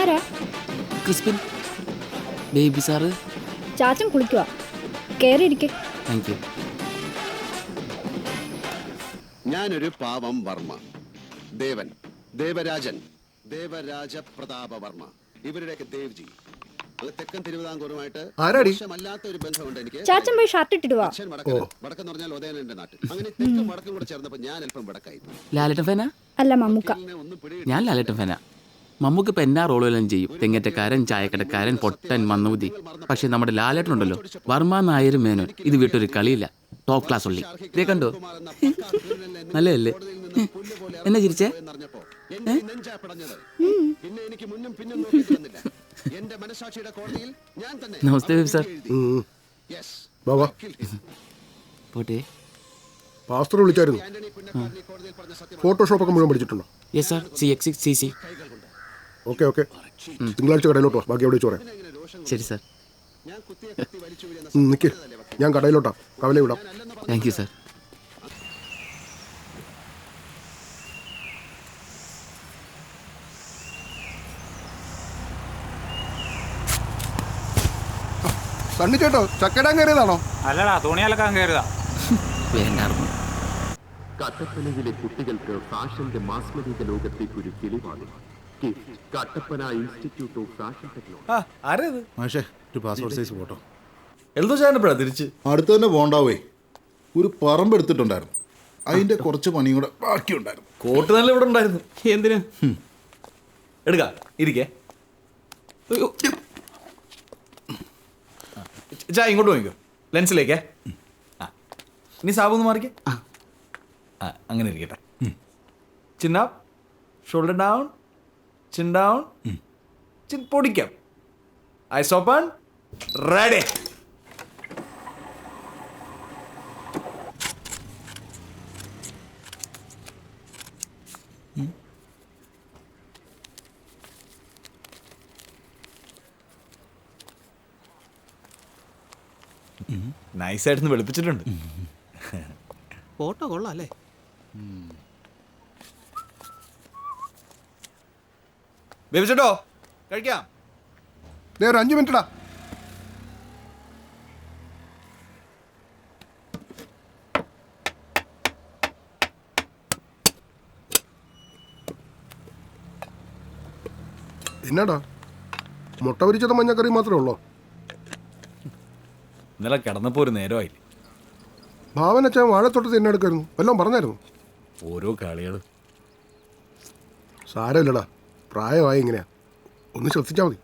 ആരാ? Crispin Baby sir. ചാച്ചൻ കുളിക്കുക. കേറിയിരിക്കെ. Thank you. ഞാനൊരു പാവം വർമ്മ. ദേവൻ, ദേവരാജൻ, ദേവരാജ പ്രതാപ വർമ്മ, ഇവരുടെയൊക്കെ ദേവ്ജി. തെക്കൻ തിരുവിതാംകൂറുമായിട്ട് മോശമല്ലാത്ത ഒരു ബന്ധമുണ്ട് എനിക്ക്. ചാച്ചൻ പോയി ഷർട്ട് ഇട്ടിട്ട് വാ. വടക്കെന്ന് പറഞ്ഞാൽ ഉദയനന്റെ നാട്ടിൽ. അങ്ങനെ തെക്കും വടക്കും കൂടെ ചേർന്നപ്പോൾ ഞാൻ അല്പം വടക്കായി. ലാലേട്ടൻ ഫാനാ? അല്ല, മമ്മൂക്ക. ഞാൻ ലാലേട്ടൻ ഫാനാ. മമ്മൂക്ക് ഇപ്പം എന്നാ റോളുകളും ചെയ്യും. തെങ്ങറ്റക്കാരൻ, ചായക്കടക്കാരൻ, പൊട്ടൻ, മന്നൂതി. പക്ഷെ നമ്മുടെ ലാലേട്ടൻ ഉണ്ടല്ലോ, വർമ്മ നായർ മേനോൻ, ഇത് വിട്ടൊരു കളിയില്ല. ടോപ്പ് ക്ലാസ് ഉള്ളി. ഇതേ കണ്ടോ? നല്ലതല്ലേ? എന്നാ ചിരിച്ചേ? നമസ്തേ ബേബി സാർ. പോട്ടെ. പാസ്റ്റർ വിളിച്ചായിരുന്നു. ഫോട്ടോഷോപ്പ് ഒക്കെ മുഴുവൻ പഠിച്ചിട്ടുണ്ടോ? Yes sir. CX6CC. Okay okay. തിങ്കളാഴ്ച കടയിലോട്ടോ, ബാക്കി എവിടെ ചോറേ. ശരി സാർ. നിൽക്ക്, ഞാൻ കടയിലോട്ടാ, കവല വിടാം. Thank you sir. സണ്ണി ചേട്ടോ, ചക്കടാൻ കയറിയതാണോ? അല്ലടാ, തുണിയലക്കാൻ കയറിയതാ. വേണ്ടായിരുന്നു. കട്ടപ്പനയിലെ കുട്ടികൾക്ക് ഫാഷന്റെ മാസ്മരിക ലോകത്തേക്ക് ഒരു കിളിവാണ്. Kattappana institute of fashion technology. ഒരു പാസ്പോർട്ട് സൈസ് ഫോട്ടോ തിരിച്ച് അടുത്ത് തന്നെ പോണ്ടാവേ. ഒരു പറമ്പ് എടുത്തിട്ടുണ്ടായിരുന്നു, അതിന്റെ കുറച്ച് പണിയും കൂടെ ബാക്കിയുണ്ടായിരുന്നു. കോട്ട് നല്ല ഇവിടെ ഉണ്ടായിരുന്നു. എന്തിനു എടുക്ക ഇരിക്കേ. ചായ ഇങ്ങോട്ട് വാങ്ങിക്കോ, ലെൻസിലേക്കേ. ആ, ഇനി സാബൊന്ന് മാറിക്കേ. ആ, അങ്ങനെ ഇരിക്കട്ടെ. Chin up, shoulder down, chin down, chin പൊടിക്കാം. Eyes open, ready. നൈസായിട്ടൊന്ന് വെളുപ്പിച്ചിട്ടുണ്ട്. ഫോട്ടോ കൊള്ളാം അല്ലേ? ബേബിച്ചേട്ടോ, കഴിക്കാം. ഒരു 5 മിനിറ്റടാ. എന്നാടാ, മുട്ട പൊരിച്ചതും മഞ്ഞക്കറി മാത്രമേ ഉള്ളോ? ഇന്നലെ കിടന്നപ്പോൾ ഒരു നേരമായില്ലേ. ഭാവനച്ചാൻ വാഴത്തോട്ടത്തിൽ എന്നെ എടുക്കായിരുന്നു, വല്ലതും പറഞ്ഞായിരുന്നു? ഓരോ കളികൾ. സാരമില്ലടാ, പ്രായമായി ഇങ്ങനെയാ, ഒന്ന് ശ്രദ്ധിച്ചാൽ മതി.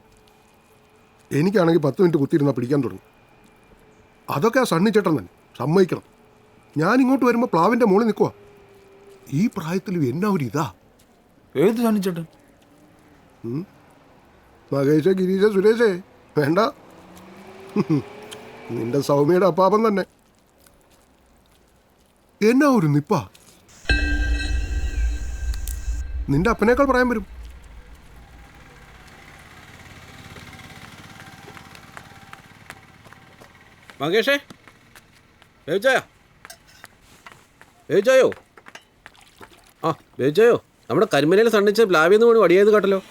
എനിക്കാണെങ്കിൽ 10 മിനിറ്റ് കുത്തിയിരുന്നാൽ പിടിക്കാൻ തുടങ്ങി. അതൊക്കെ ആ സണ്ണി ചേട്ടൻ തന്നെ സമ്മതിക്കണം. ഞാൻ ഇങ്ങോട്ട് വരുമ്പോൾ പ്ലാവിൻ്റെ മുകളിൽ നിൽക്കുക. ഈ പ്രായത്തിലും എന്നാ ഒരു ഇതാ. ഏത് സണ്ണിച്ചേട്ടൻ? മഹേഷ്, ഗിരീഷ്, സുരേഷേ വേണ്ട, നിന്റെ സൗമ്യയുടെ അപ്പാപ്പൻ തന്നെ. എന്നാ ഒരു നിപ്പ. നിന്റെ അപ്പനേക്കാൾ പറയാൻ വരും. മകേഷേ, വേവിച്ചായോ? ആ, വേവിച്ചായോ? നമ്മുടെ കരിമലയിൽ സണ്ണിച്ച് പ്ലാവിന്ന് കൂടി വടിയായത് കേട്ടല്ലോ.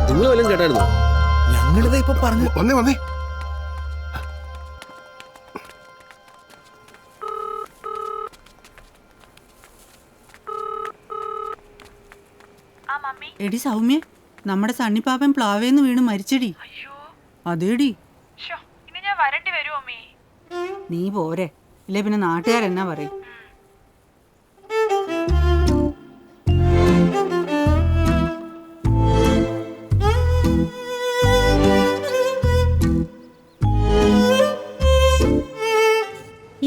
നിങ്ങൾ വല്ലതും കേട്ടായിരുന്നോ? ഞങ്ങളിതാ ഇപ്പൊ പറഞ്ഞു. വന്നേ. എടി സൗമ്യ, നമ്മുടെ സണ്ണിപ്പാപ്പൻ പ്ലാവേന്ന് വീണ് മരിച്ചടി. അതേടി. നീ പോരെ, ഇല്ലേ പിന്നെ നാട്ടുകാരെന്നാ പറയും.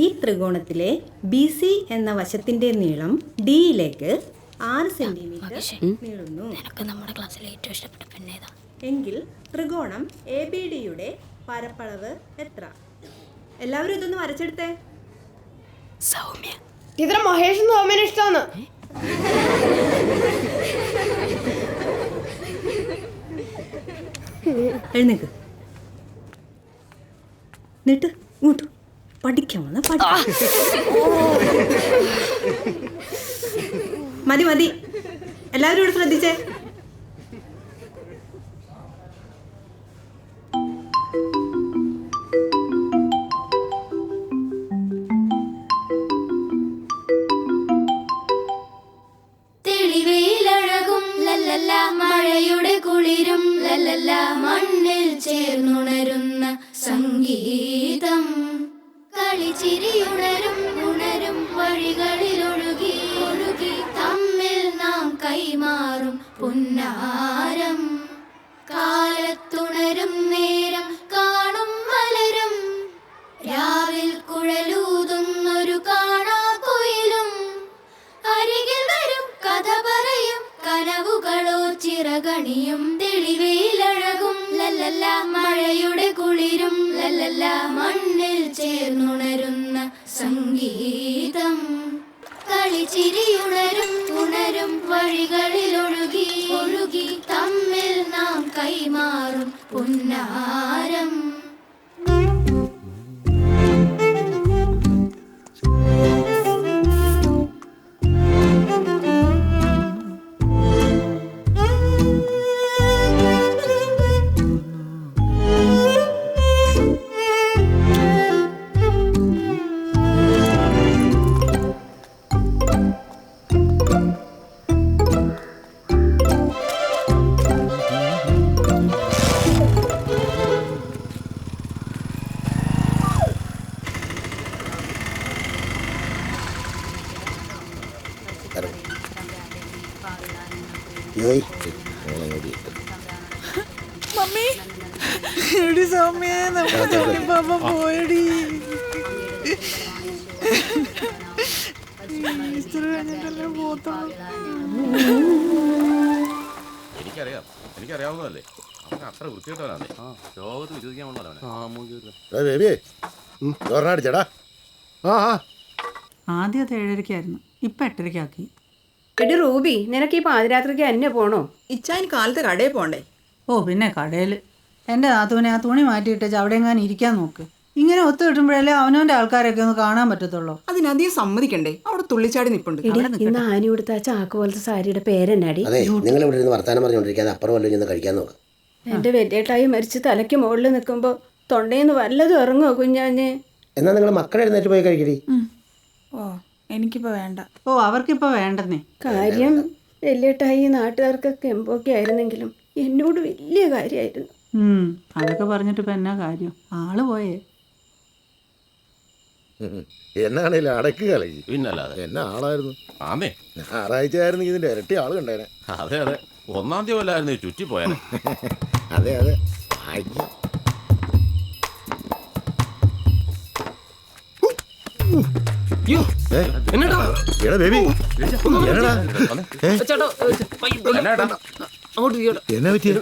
ഈ ത്രികോണത്തിലെ BC എന്ന വശത്തിന്റെ നീളം ഡിയിലേക്ക് 6 സെന്റിമീറ്റർ നീളുന്നു. നമ്മുടെ ക്ലാസ്സിലെ ഏറ്റവും ഇഷ്ടപ്പെട്ട പെണ്ണേതാ? എങ്കിൽ ത്രികോണം ABDയുടെ പരപ്പളവ് എത്ര? എല്ലാവരും ഇതൊന്ന് വരച്ചെടുത്തേ. സൗമ്യ. ഇതിന് മഹേഷ് സൗമ്യനെ ഇഷ്ടമാണ്. എഴുന്നേക്ക്, നിട്ട് ഇങ്ങോട്ട്. പഠിക്കാൻ വന്ന മതി മതി, എല്ലാവരും ഇവിടെ ശ്രദ്ധിച്ചേ. തെളിവയിലഴകും ലല്ലല്ല, മഴയുടെ കുളിരും ലല്ലല്ല, മണ്ണിൽ ചേർന്നുണരുന്ന സംഗീതം. കളിച്ചിരിയുണരും ഉണരും വഴികളിലൊഴുകി ഒഴുകി തമ്മിൽ നാം കൈമാറും പുന്നാരം. കാലത്തുണരും നേരം കാണും മലരും, രാവിൽ കുഴലൂതുന്നൊരു കാണാ കൊയിലും. അരികിൽ വരും കഥ പറയും കനവുകളോ ചിറകണിയും. തെളിവയിലഴകും ലല്ലല്ല, മഴയുടെ കുളിരും ലല്ലല്ല, മണ്ണിൽ ചേർന്നുണരുന്ന സംഗീതം. കളിച്ചിരിയുണരും ഉണരും വഴികളിലൊഴുകി ഒഴുകി തമ്മിൽ നാം കൈമാറും പുന്നാരം. മമ്മി, എടി സൗമ്യ, നമ്മുടെ സണ്ണിപ്പാപ്പ പോയടി. ഈസ്റ്റർ കഴിഞ്ഞിട്ടല്ലേ പോത്തുള്ളൂ. എനിക്കറിയാവുന്നതല്ലേ, അത്ര വൃത്തിയിട്ടവനാണേ. ലോകത്ത് വിശ്വസിക്കാൻ ചേട്ടാ. ആദ്യം അത് 7:30-ആയിരുന്നു, ഇപ്പൊ 8:30-ആക്കി. എടി റൂബി, നിനക്ക് ഈ പാതിരാത്രിക്ക് എന്നെ പോണോ? ഇച്ചാൻ കാലത്ത് കടയിൽ പോണ്ടേ? ഓ പിന്നെ കടയിൽ എൻ്റെ നാത്തൂനെ ആ തുണി മാറ്റിയിട്ടേച്ച് അവിടെ എങ്ങാനും ഇരിക്കാൻ നോക്ക്. ഇങ്ങനെ ഒത്തു കിട്ടുമ്പോഴല്ലേ അവനവൻ്റെ ആൾക്കാരൊക്കെ ഒന്ന് കാണാൻ പറ്റത്തുള്ളൂ. അതിനധികം സമ്മതിക്കണ്ടേ? അവിടെ തുള്ളിച്ചാടി നിപ്പുണ്ട്. ഇന്ന് ആനി കൊടുത്ത ആ ചാക്ക് പോലത്തെ സാരിയുടെ പേരെന്നാടി? നിങ്ങൾ ഇവിടെ ഇരുന്ന് വർത്താനം പറഞ്ഞുകൊണ്ടിരിക്കാതെ അപ്പുറം വല്ലതും ചെന്ന് കഴിക്കാൻ നോക്ക്. എന്റെ വലിയേട്ടായി മരിച്ച് തലയ്ക്ക് മുകളിൽ നിൽക്കുമ്പോ തൊണ്ടയിന്ന് വല്ലതും ഇറങ്ങുമോ കുഞ്ഞാഞ്ഞ്? എന്നാ നിങ്ങൾ മക്കളെ എഴുന്നേറ്റ് പോയി കഴിക്കടി. ഓ എനിക്കിപ്പോ വേണ്ട. ഓ അവർക്കിപ്പോൾ വേണ്ടെന്നേ. കാര്യം വലിയേട്ടായി നാട്ടുകാർക്കൊക്കെ എമ്പൊക്കെ ആയിരുന്നെങ്കിലും എന്നോട് വലിയ കാര്യമായിരുന്നു. അതൊക്കെ പറഞ്ഞിട്ട് ഇപ്പം എന്നാ കാര്യം? ആള് പോയേ. എന്നാണേലും അടക്ക് കളി. പിന്നല്ലാതെ എന്നാ ആളായിരുന്നു. ആമേ, ഞായറാഴ്ച ആയിരുന്നെങ്കിൽ ഇതിന്റെ ഇരട്ടി ആള് കണ്ടേനെ. അതെ അതെ, 1-ാം തീയതി പോലായിരുന്നു ചുറ്റിപ്പോയാനെ. അതെ അതെ. എന്നാ പറ്റിയ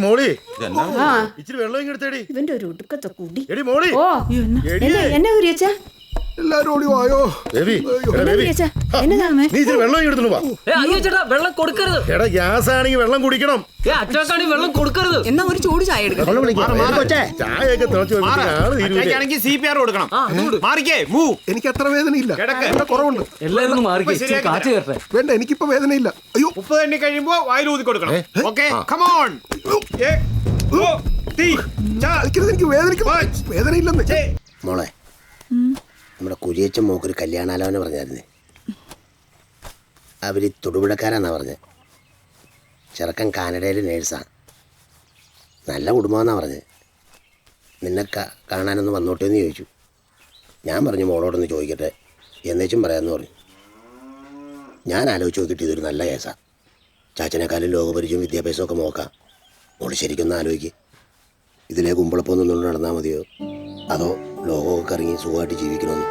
മോളി, ഇച്ചിരി വെള്ളം ഇങ്ങെടുത്തേടി. ഇവന്റെ ഒരു ഉടുക്കത്തെ കുടി. എടി മോളി, ഓ എന്നെ കുരിയച്ചാ, എല്ലാരും ഓടി വായോ. എന്നതാ നീ ഇച്ചിരി വെള്ളം ഇങ്ങെടുത്തു വാ. വെള്ളം കൊടുക്കരുത്. എടാ ഗ്യാസ് ആണെങ്കിൽ വെള്ളം കുടിക്കണം. അറ്റാക്കാണെങ്കിൽ വെള്ളം കൊടുക്കരുത്. എന്നാ ഒരു ചൂട് ചായ എടുക്കാം. ചായയൊക്കെ തിളച്ചു CPR കൊടുക്കണം. എനിക്ക് അത്ര വേദനയില്ല, കുറവുണ്ട്. എല്ലാവരും മാറി കാറ്റ് കയറട്ടെ. വേണ്ട, എനിക്കിപ്പോ വേദനയില്ല. അയ്യോ, 30 എണ്ണി കഴിയുമ്പോ വായിൽ ഊതി കൊടുക്കണം. Okay, come on. എനിക്ക് വേദനയില്ലെന്ന്. മോളെ, നമ്മുടെ കുരിയച്ചൻ മോക്കൊരു കല്യാണാലോചന പറഞ്ഞായിരുന്നേ. അവർ തൊടുപുഴക്കാരാന്നാ പറഞ്ഞത്. ചെറുക്കൻ കാനഡയിൽ നേഴ്സാണ്. നല്ല കുടുംബമാണെന്നാ പറഞ്ഞത്. നിന്നെ കാണാനൊന്ന് വന്നോട്ടെ എന്ന് ചോദിച്ചു. ഞാൻ പറഞ്ഞു മോളോടൊന്ന് ചോദിക്കട്ടെ, എന്നേച്ചും പറയാമെന്ന് പറഞ്ഞു. ഞാൻ ആലോചിച്ച് നോക്കിയിട്ട് ഇതൊരു നല്ല കേസാണ്. ചാച്ചനേക്കാളും ലോകപരിചയം വിദ്യാഭ്യാസമൊക്കെ നോക്കാം. മോള് ശരിക്കൊന്ന് ആലോചിക്കുക. ഇതിലെ കുമ്പളപ്പം നിന്നുകൊണ്ട് നടന്നാൽ മതിയോ, അതോ ലോകമൊക്കെ ഇറങ്ങി സുഖമായിട്ട് ജീവിക്കണമെന്ന്?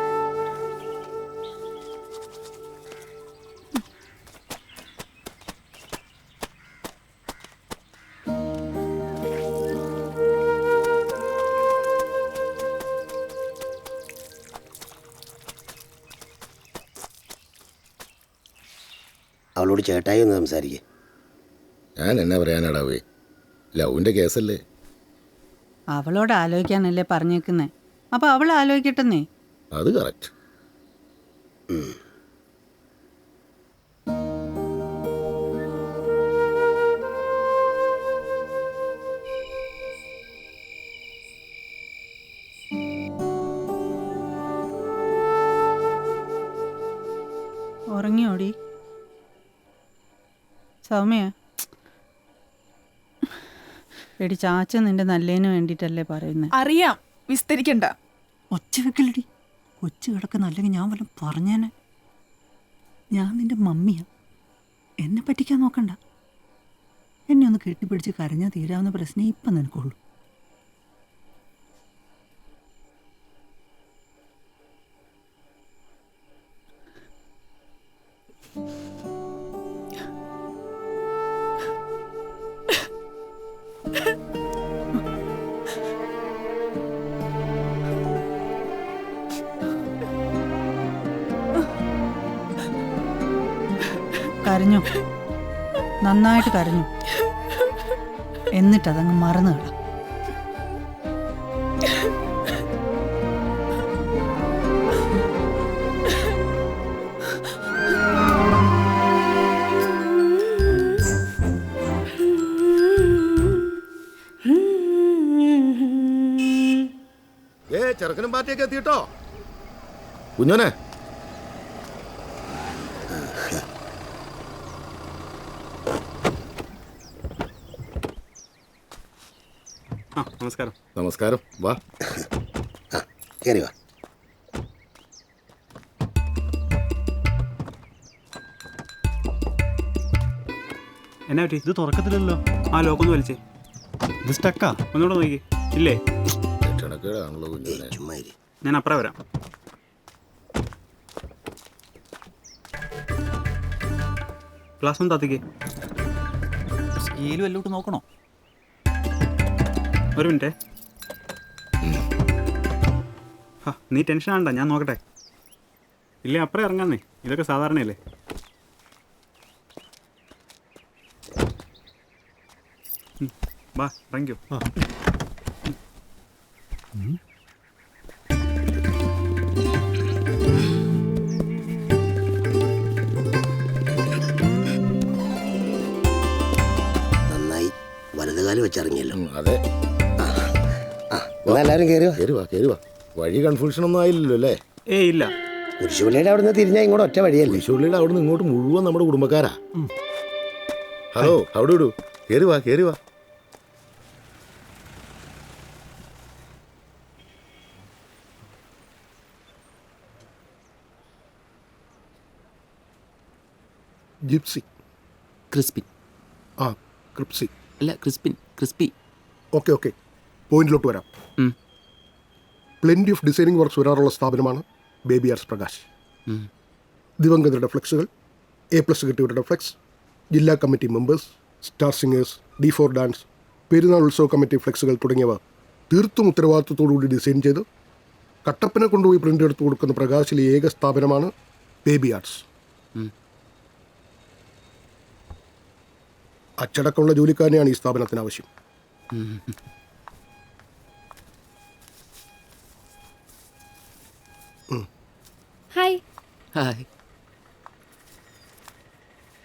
അവളോട് ചേട്ടായി ഒന്ന് സംസാരിക്കേ. ഞാൻ എന്നാ പറയാനാടാവേ, ലവിൻ്റെ കേസല്ലേ? അവളോട് ആലോചിക്കാനല്ലേ പറഞ്ഞേക്കുന്നേ. അപ്പോൾ അവൾ ആലോചിക്കട്ടെന്നേ. അത് കറക്റ്റ്. ഉറങ്ങിയോടി സൗമ്യ? എടി ചാച്ച നിന്റെ നല്ലതിന് വേണ്ടിയിട്ടല്ലേ പറയുന്നത്. അറിയാം, വിസ്തരിക്കണ്ട. ഒച്ച വെക്കലടി. കൊച്ചു കിടക്കുന്ന അല്ലെങ്കിൽ ഞാൻ വല്ലതും പറഞ്ഞേനെ. ഞാൻ നിന്റെ മമ്മിയാ, എന്നെ പറ്റിക്കാൻ നോക്കണ്ട. എന്നെ ഒന്ന് കെട്ടിപ്പിടിച്ച് കരഞ്ഞാൽ തീരാവുന്ന പ്രശ്നം ഇപ്പം നിനക്കുള്ളൂ. കരഞ്ഞു, നന്നായിട്ട് കരഞ്ഞു. എന്നിട്ടതങ്ങ് മറന്നു കള. ചെറുക്കനും പാർട്ടിയൊക്കെ എത്തിയിട്ടോ കുഞ്ഞോനെ. നമസ്കാരം. നമസ്കാരം. വാ കയറി വാ. എന്നാ പറ്റി? ഇത് തുറക്കത്തില്ലല്ലോ. ആ ലോക്കൊന്ന് വലിച്ചേ. ഇത് സ്റ്റക്കാ. ഒന്നുകൂടെ നോക്കി. ഇല്ലേ? ക്ഷണക്കേടാണല്ലോ കുഞ്ഞോനെ. ചുമ്മാ ഇരി. ഞാൻ അപ്പുറം വരാം. ഗ്ലാസ് ഒന്ന് താത്തിക്കേ. സ്കെയിലും എല്ലോട്ട് നോക്കണോ? ഒരു മിനിറ്റേ. നീ ടെൻഷൻ ആണ്ട, ഞാൻ നോക്കട്ടെ. ഇല്ലേ അപ്പുറം ഇറങ്ങാന്നേ. ഇതൊക്കെ സാധാരണയല്ലേ. വാ ഇറങ്ങിക്കോ. നന്നായി വലതുകാലം വെച്ചിറങ്ങിയല്ലോ. അതെ. എല്ലാവരും കയറി വാ. കയറി വാ, കയറി വാ. വഴി കൺഫ്യൂഷൻ ഒന്നും ആയില്ലല്ലോ അല്ലേ? ഇല്ല. കുരിശുപള്ളിയുടെ അവിടെ നിന്ന് തിരിഞ്ഞാൽ ഇങ്ങോട്ട് ഒറ്റ വഴിയല്ലേ? കുരിശുപള്ളിയുടെ അവിടെ നിന്ന് ഇങ്ങോട്ട് മുഴുവൻ നമ്മുടെ കുടുംബക്കാരാ. ഹലോ, അവിടെ ഇടൂ. കയറി വാ, കയറി വാ. ജിപ്സി. ക്രിസ്പിൻ. ആ ക്രിപ്സി. അല്ല ക്രിസ്പിൻ, ക്രിസ്പി. ഓക്കെ ഓക്കെ, പോയിന്റിലോട്ട് വരാം. പ്ലെൻറ്റി ഓഫ് ഡിസൈനിങ് വർക്ക്സ് വരാറുള്ള സ്ഥാപനമാണ് ബേബി ആർട്സ് പ്രകാശ്. ദിവംഗതരുടെ ഫ്ലെക്സുകൾ, A+ കിട്ടിയവരുടെ ഫ്ലെക്സ്, ജില്ലാ committee members, star singers, D4 dance, പെരുന്നാൾ ഉത്സവ കമ്മിറ്റി ഫ്ലെക്സുകൾ തുടങ്ങിയവ തീർത്തും ഉത്തരവാദിത്വത്തോടുകൂടി ഡിസൈൻ ചെയ്ത് കട്ടപ്പന കൊണ്ടുപോയി പ്രിൻ്റ് എടുത്ത് കൊടുക്കുന്ന പ്രകാശിലെ ഏക സ്ഥാപനമാണ് ബേബി ആർട്സ്. അച്ചടക്കമുള്ള ജോലിക്കാരനെയാണ് ഈ സ്ഥാപനത്തിന് ആവശ്യം. ഹായ്. ഹായ്.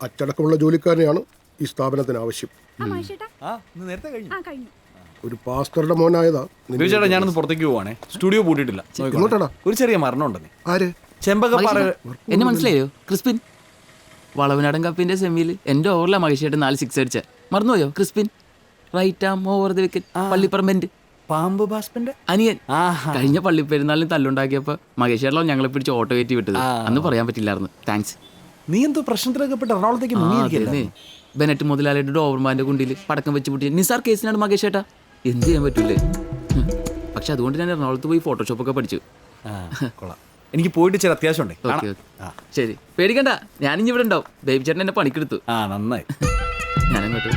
അച്ചടക്കമുള്ള ജോലിക്കാരനെയാണ് ഈ സ്ഥാപനത്തിന് ആവശ്യം. നേരത്തെ കഴിഞ്ഞു. ഒരു പാസ്റ്ററുടെ മോനായതാ. ചേട്ടാ ഞാനൊന്ന് പുറത്തേക്ക് പോവാണേ. സ്റ്റുഡിയോ പൂട്ടിയിട്ടില്ല. എങ്ങോട്ടാടാ? ഒരു ചെറിയ മരണം ഉണ്ടെന്നേ. ആര്? ചെമ്പകപ്പാറ. എന്നെ മനസ്സിലായോ? ക്രിസ്പിൻ. വളവനാടൻ കപ്പിന്റെ സെമിയിൽ എൻ്റെ ഓവറിലാണ് മഹേഷേട്ട് 4 6 അടിച്ച. മറന്നുപോയോ? Crispin right arm over the wicket. പള്ളിപ്പറമ്പൻ്റെ പാമ്പ് ബാസ്പന്റെ അനിയൻ. കഴിഞ്ഞ പള്ളിപ്പെരുന്നാളിന് തല്ലുണ്ടാക്കിയപ്പോൾ മഹേഷേട്ടല്ലോ ഞങ്ങളെ പിടിച്ച് ഓട്ടോ കയറ്റി വിട്ടത്. അന്ന് പറയാൻ പറ്റില്ലായിരുന്നു. താങ്ക്സ്. നീ എന്തോ പ്രശ്നത്തിലൊക്കെ പെട്ട് എറണാകുളത്തേക്ക് ബെനറ്റ് മുതലാളിയുടെ ഓവർമാൻ്റെ കുണ്ടിൽ പടക്കം വെച്ച് പൊട്ടിയ നിസാർ കേസിനാണ് മഹേഷേട്ടാ. എന്ത് ചെയ്യാൻ പറ്റൂലേ? പക്ഷെ അതുകൊണ്ട് ഞാൻ എറണാകുളത്ത് പോയി ഫോട്ടോഷോപ്പൊക്കെ പഠിച്ചു. എനിക്ക് പോയിട്ട് ചില അത്യാവശ്യം ഉണ്ട്. ശരി, പേടിക്കണ്ട, ഞാനിഞ്ഞി ഇവിടെ ഉണ്ടാവും. ബേബി ചേട്ടൻ എന്നെ പണിക്കെടുത്തു. നന്നായി. ഞാനങ്ങോട്ട്.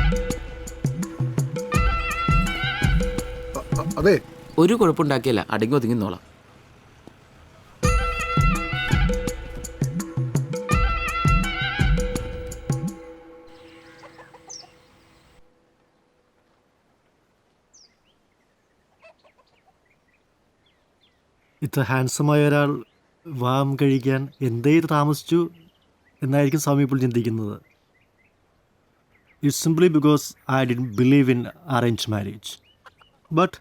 അതെ, ഒരു കുഴപ്പമുണ്ടാക്കിയല്ല, അടങ്ങി ഒതുങ്ങിന്നോളാം. ഇത്ര ഹാൻഡ്സമായ ഒരാൾ വിവാഹം കഴിക്കാൻ എന്തേ താമസിച്ചു എന്നായിരിക്കും സ്വാമി ഇപ്പോൾ ചിന്തിക്കുന്നത്. It's simply because I did believe in arrange marriage. But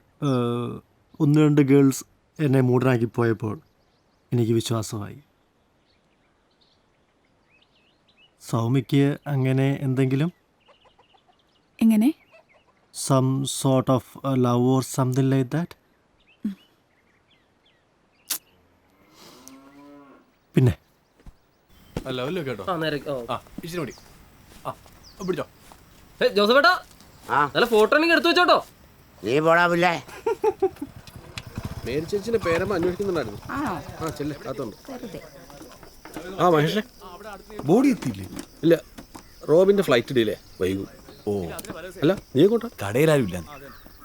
ഒന്ന് രണ്ട് ഗേൾസ് എന്നെ മൂടനാക്കി പോയപ്പോൾ എനിക്ക് വിശ്വാസമായി. സൗമിക്ക് അങ്ങനെ എന്തെങ്കിലും എങ്ങനെ? Some sort of love or something like that? പിന്നെ നല്ല ഫോട്ടോ എടുത്തു വെച്ചോട്ടോ. നീ പോടാവില്ലേ? മേരി ചേച്ചിന്റെ പേരമ്മ അന്വേഷിക്കുന്നുണ്ടായിരുന്നു. ആ ചെല്ലേ കാത്തുണ്ട്. ആ മഹേഷേ, ബോഡി എത്തിയില്ലേ? ഇല്ല, റോബിന്റെ ഫ്ലൈറ്റ് ഡിലേ വൈകും. ഓ അല്ല നീ കൊണ്ടാ കടയിലാരും ഇല്ല.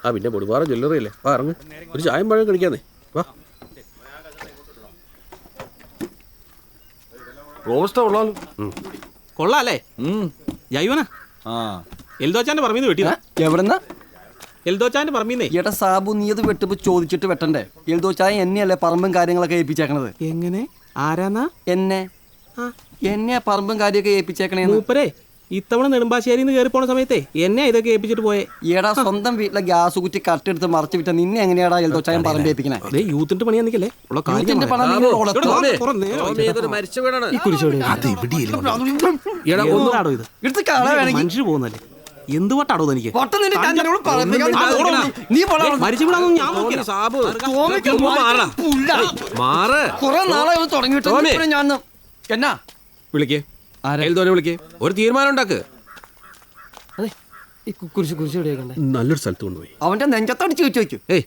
ആ പിന്നെ പൊടിപാറ ജ്വല്ലറി അല്ലേ, വാ ഇറങ്ങ്, ഒരു ചായം പഴം കഴിക്കാന്നേ, വാ. റോസ്റ്റ് കൊള്ളാലോ. കൊള്ളാല്ലേ? ജൈവന എൽദോച്ചാന്റെ പറമ്പീന്ന് വെട്ടിയതാ. എവിടെന്നാ? എൽദോച്ചാന്റെ പറമ്പീന്നേ. ഏട്ടാ സാബു, നീ അത് വെട്ടുമ്പോ ചോദിച്ചിട്ട് വെട്ടണ്ടേ? എഴുതോച്ചായ എന്നെയല്ലേ പറമ്പും കാര്യങ്ങളൊക്കെ ഏൽപ്പിച്ചേക്കണത്? എങ്ങനെ? ആരാന്നാ? എന്നെ എന്നെയാ പറമ്പും കാര്യമൊക്കെ ഏൽപ്പിച്ചേക്കണേന്ന്. മൂപ്പരേ ഇത്തവണ നെടുമ്പാശ്ശേരിന്ന് കയറി പോണ സമയത്തെ എന്നെ ഇതൊക്കെ ഏൽപ്പിച്ചിട്ട് പോയെ. ഏടാ സ്വന്തം വീട്ടിലെ ഗ്യാസ് കുറ്റി കട്ടെടുത്ത് മറച്ചു വിറ്റ നിന്നെ എങ്ങനെയാടാ എഴുതോച്ചായം പറമ്പ് ഏൽപ്പിക്കണേ? യൂത്തിന്റെ പണിയാ നിക്കല്ലേ? യൂത്തിന്റെ പണം നിങ്ങൾ മരിച്ച വീടാണ്. എടുത്ത് കാണാൻ വേണമെങ്കിൽ മനുഷ്യർ പോകുന്നല്ലേ എന്ത് വട്ടാടോ എനിക്ക്? കുറെ നാളെ തുടങ്ങിയിട്ട് ഞാൻ എന്നാ വിളിക്കേ, എൽദോനെ വിളിക്കേ, ഒരു തീരുമാനം ഉണ്ടാക്ക്. നല്ലൊരു സ്ഥലത്ത് കൊണ്ടുപോയി അവന്റെ നെഞ്ചത്തടിച്ച് വെച്ച് വെച്ചു. ഏയ്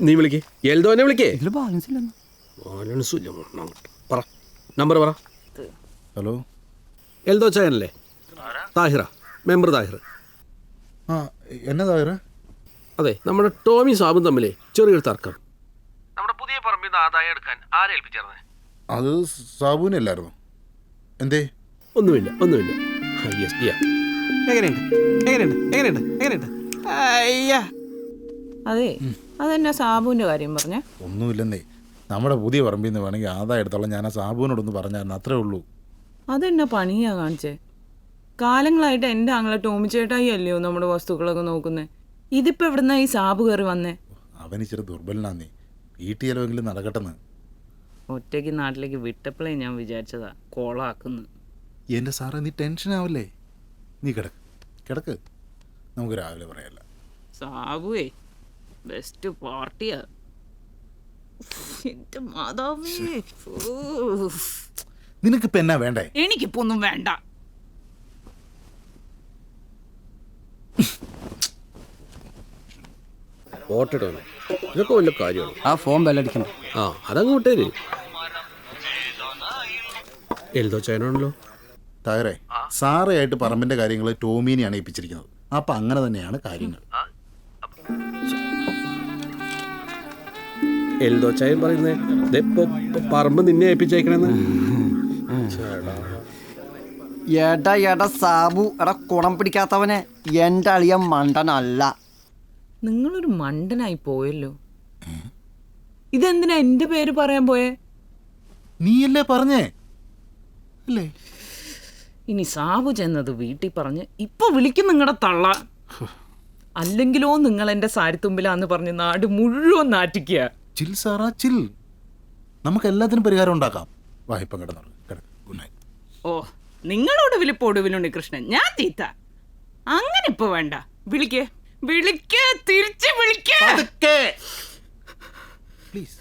നീ വിളിക്കേ, എൽദോനെ വിളിക്കേ. ഇതിൽ ബാലൻസ് ഇല്ലെന്ന്. പറ, നമ്പർ പറ. ഹലോ, എൽദോ ചായനല്ലേ? താഹിറ, മെമ്പർ താഹിർ. ആ എന്നതാ? അതെ, നമ്മുടെ ടോമി സാബും തമ്മിലേ ചെറിയൊരു തർക്കം. നമ്മുടെ പുതിയ പറമ്പിൽ നിന്ന് ആദായം എടുക്കാൻ ആരെ ഏൽപ്പിച്ചേർന്നേ? അത് സാബുവിനല്ലായിരുന്നു. എന്തേ? ഒന്നുമില്ല. അതെ, അതെന്നാ സാബുവിന്റെ കാര്യം പറഞ്ഞ? ഒന്നുമില്ലെന്നേ, നമ്മുടെ പുതിയ പറമ്പിൽ നിന്ന് വേണമെങ്കിൽ ആദായം എടുത്തോളാം. ഞാൻ ആ സാബുവിനോടൊന്ന് പറഞ്ഞായിരുന്നു, അത്രേ ഉള്ളൂ. അതെന്നാ പണിയാ കാണിച്ചേ? കാലങ്ങളായിട്ട് എൻ്റെ ആങ്ങളെ ടോമി ചേട്ടായി അല്ലയോ നമ്മുടെ വസ്തുക്കളൊക്കെ നോക്കുന്നേ. ഇതിപ്പോ എവിടുന്നാ ഈ സാബു കയറി വന്നേ? അവൻ ഇച്ചിരി ദുർബലനാന്നേ, വീട്ടിൽ ചിലവെങ്കിലും നടക്കട്ടെന്ന്. ഒറ്റയ്ക്ക് നാട്ടിലേക്ക് വിട്ടപ്പോഴേ ഞാൻ വിചാരിച്ചതാ കോളാക്കുന്നു. എൻ്റെ സാറേ, നീ ടെൻഷൻ ആവല്ലേ? നീ കിടക്ക്, നമുക്ക് രാവിലെ പറയാല്ല. സാബുവേ ബെസ്റ്റ് പാർട്ടിയാ. എന്റെ മാതാവേ, നിനക്കിപ്പോ എന്നാ വേണ്ടേ? എനിക്കിപ്പോ ഒന്നും വേണ്ട. ഓട്ടിട്ടോ, ഇതൊക്കെ വല്ല കാര്യമാണ്. ആ ഫോൺ ബെല്ലടിക്കണം. ആ അതങ്ങ് വിട്ടേര്. എൽദോ ചായനാണല്ലോ. തായറേ, സാറയായിട്ട് പറമ്പിന്റെ കാര്യങ്ങൾ ടോമീനെയാണ് ഏൽപ്പിച്ചിരിക്കുന്നത്. അപ്പൊ അങ്ങനെ തന്നെയാണ് കാര്യങ്ങൾ. എൽദോ ചായൻ പറയുന്നേ പറമ്പ് നിന്നെ ഏൽപ്പിച്ചേക്കണെന്ന്. എടാ സാബു, കുണം പിടിക്കാത്തവനെ എൻ്റെ അളിയൻ മണ്ടനല്ല. നിങ്ങളൊരു മണ്ടനായി പോയല്ലോ. ഇതെന്തിനാ എന്റെ പേര് പറയാൻ പോയേ? നീയല്ലേ പറഞ്ഞേ അല്ലേ? ഇനി സാബു ചെന്നത് വീട്ടിൽ പറഞ്ഞ് ഇപ്പൊ വിളിക്കും നിങ്ങളുടെ തള്ള. അല്ലെങ്കിലോ നിങ്ങൾ എന്റെ സാരിത്തുമ്പിലാന്ന് പറഞ്ഞ് നാട് മുഴുവൻ നാറ്റിക്കുക. ചിൽ സാറാ ചിൽ, നമുക്ക് എല്ലാത്തിനും പരിഹാരം ഉണ്ടാക്കാം. വായ്പ കിടന്നു. Good night. ഓ, നിങ്ങളോട് വിളിപ്പൊടുവിലുണ്ട് കൃഷ്ണൻ, ഞാൻ തീത്ത. അങ്ങനെ ഇപ്പൊ വേണ്ട. വിളിക്കേ തിരിച്ച് വിളിക്കേ. പ്ലീസ്.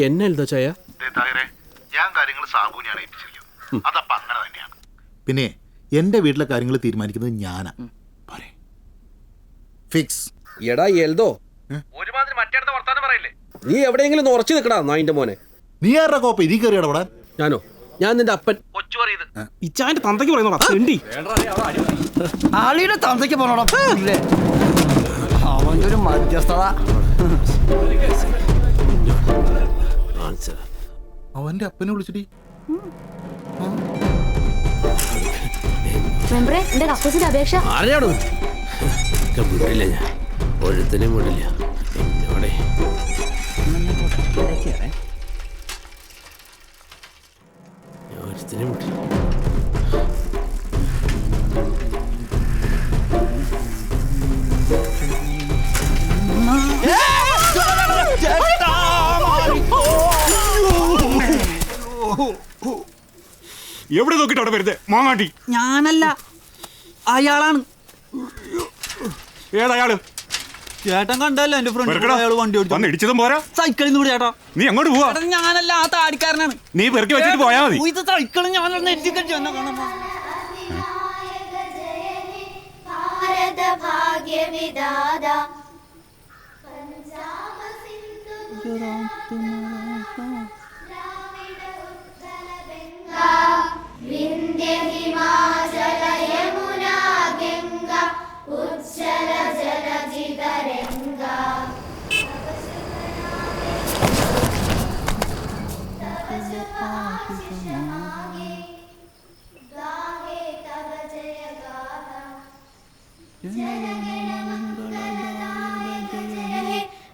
എന്നെ എൽദോ ചായ? ഞാൻ കാര്യങ്ങൾ സാബുവിനെയാണ് ഏൽപ്പിച്ചിരിക്കുന്നത്. അതപ്പോ അങ്ങനെ തന്നെയാണ്. പിന്നെ എന്റെ വീട്ടിലെ കാര്യങ്ങൾ തീരുമാനിക്കുന്നത് ഞാനാ. ഫിക്സ്. എടാ എൽദോ, ഒരുമാതിരി മറ്റേടത്തെ വർത്താനം പറയില്ലേ? നീ എവിടെയെങ്കിലും ഉറച്ചു നിൽക്കടാ നായിന്റെ മോനെ. നീ ആരുടെ കോപ്പ ഇതി കയറി ഇടപെടാൻ? ഞാനോ? ഞാൻ നിന്റെ അപ്പൻ. ഇച്ചാന്റെ തന്തയ്ക്ക് പറയുന്നോടാ. ആളിയുടെ തന്തയ്ക്ക് പോണോടാ. അവൻ്റെ ഒരു മധ്യസ്ഥത. അവന്റെ അപ്പനെ വിളിച്ചിട്ട് മെമ്പറെ എന്റെ കക്കൂസിന്റെ അപേക്ഷ ആരെയാണോ വിടില്ല, ഞാൻ ഒഴുത്തിനും വിടില്ല എന്നോടെ. ഒഴുത്തിനും വിടില്ല. എവിടെ നോക്കിട്ട് അവിടെ വരുന്നത് മാങ്ങാട്ടി? ഞാനല്ല, അയാളാണ്. ഏതയാള്? ചേട്ടൻ കണ്ടല്ലോ എന്റെ ഫ്രണ്ട് അയാൾ വണ്ടി വന്ന് ഇടിച്ചതും പോരാ, സൈക്കിളിൽ നിന്ന് ചേട്ടാ. നീ അങ്ങോട്ട് പോവാ? ഞാനല്ല, ആ താടിക്കാരനാണ്. നീ പെറുക്കി വെച്ചിട്ട് പോയാ മതി. ഇത് സൈക്കിളും ഞാനൊന്ന് എത്തിക്കട്ടെ എന്നെ കാണുമ്പോ.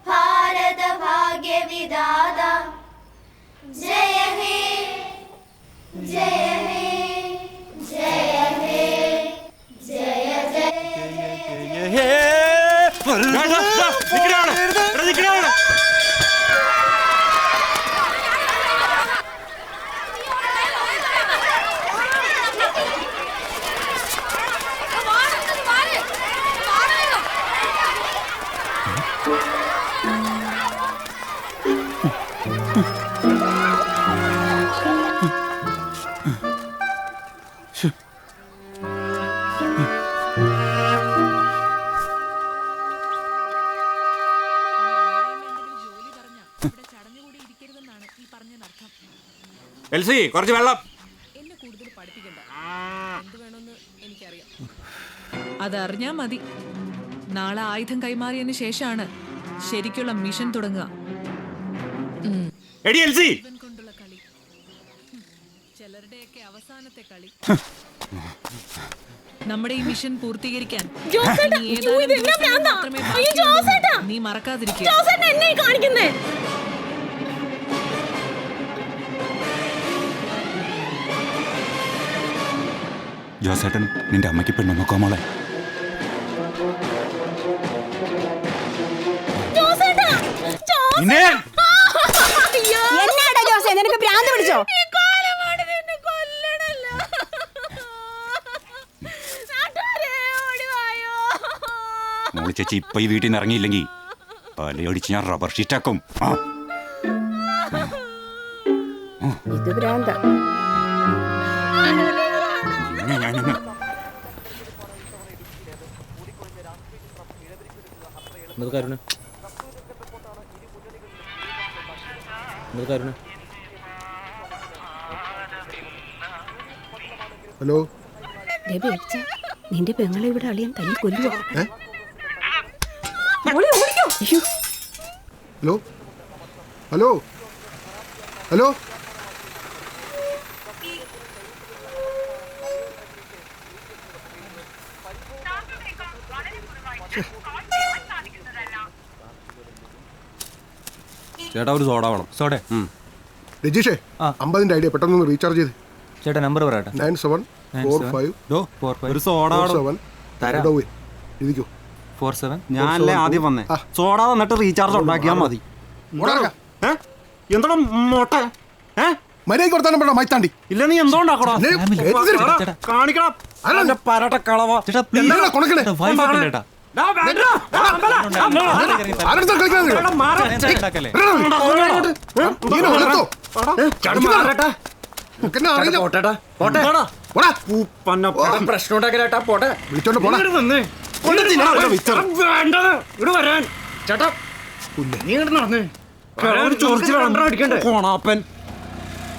ഭാരത ഭാഗ്യ വിദാത ജയ ഹേ ജയ ഹേ ജയ ഹേ ജയ ജയ ഹേ. എൽസി, കുറച്ച് വെള്ളം. എന്നെ കൂടുതൽ പഠിപ്പിക്കണ്ട. എന്ത് വേണമെന്ന് എനിക്കറിയാം. അതറിഞ്ഞാ മതി. നാളെ ആയുധം കൈമാറിയതിന് ശേഷമാണ് ശരിക്കുള്ള മിഷൻ തുടങ്ങുക. എടി എൽസി, കൊണ്ടുള്ള കളി ചിലരുടെയൊക്കെ അവസാനത്തെ കളി. നമ്മുടെ ഈ മിഷൻ പൂർത്തീകരിക്കാൻ ഇനി ഏതാനും ദിവസങ്ങൾ മാത്രമേ ബാക്കിയുള്ളൂ. നീ മറക്കാതിരിക്കുക. ജോസേട്ടൻ നിന്റെ അമ്മയ്ക്ക് പെണ്ണു നോക്കോ മോളെ? നിനക്ക് ഭ്രാന്ത് പിടിച്ചോ? മോളി ചേച്ചി ഇപ്പൊ ഈ വീട്ടിൽ നിന്ന് ഇറങ്ങിയില്ലെങ്കിൽ പലയടിച്ച് ഞാൻ റബ്ബർ ഷീറ്റാക്കും. ഇത് ഭ്രാന്ത. ഹലോ, നിന്റെ പെങ്ങളെ ഇവിടെ അളിയൻ തല്ലി കൊല്ലുവോ? Hello, hello, hello. ചേട്ടാ ഒരു സോഡ വേണം. സോഡേ. രജീഷേ, 50-ന്റെ ഐഡിയ പെട്ടെന്ന് റീചാർജ് ചെയ്ത്. ചേട്ടാ നമ്പർ പറയട്ടെ. 9745 ഒരു സോഡ 47 എഴുതിക്കോ. 47. ഞാനല്ലേ ആദ്യം വന്നേ. സോഡ വന്നിട്ട് റീചാർജ് ഉണ്ടാക്കിയാൽ മതി. എന്താ മോട്ട മര്യാദ കൊടുത്താലും വേണ്ട മൈത്താണ്ടി. ഇല്ല നീ എന്തോണ്ടാക്കടാ കാണിക്കണം. പ്രശ്നം ഉണ്ടാക്കലേട്ടാ. പോട്ടെ വിളിച്ചോണ്ട് പോടാ. ചേട്ടാ നീ നടന്നേ.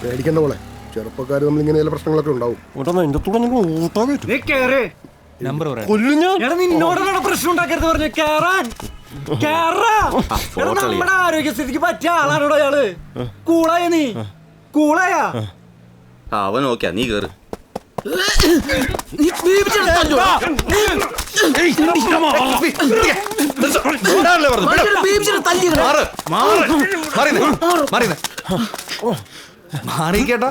പേടിക്കണ്ട പോലെ, ചെറുപ്പക്കാർ നമ്മൾ ഇങ്ങനെ ചില പ്രശ്നങ്ങളൊക്കെ ഉണ്ടാവും. നിന്നോടാണ് പ്രശ്നം ഉണ്ടാക്കരുത് പറഞ്ഞു കേറാൻ. നമ്മുടെ ആരോഗ്യസ്ഥിതിക്ക് പറ്റിയ ആളാണോടോ അയാള്. കൂളായ നീ കൂളായാ അവൻ നോക്കിയാ നീ കേറ്. മാറിക്കേട്ടാ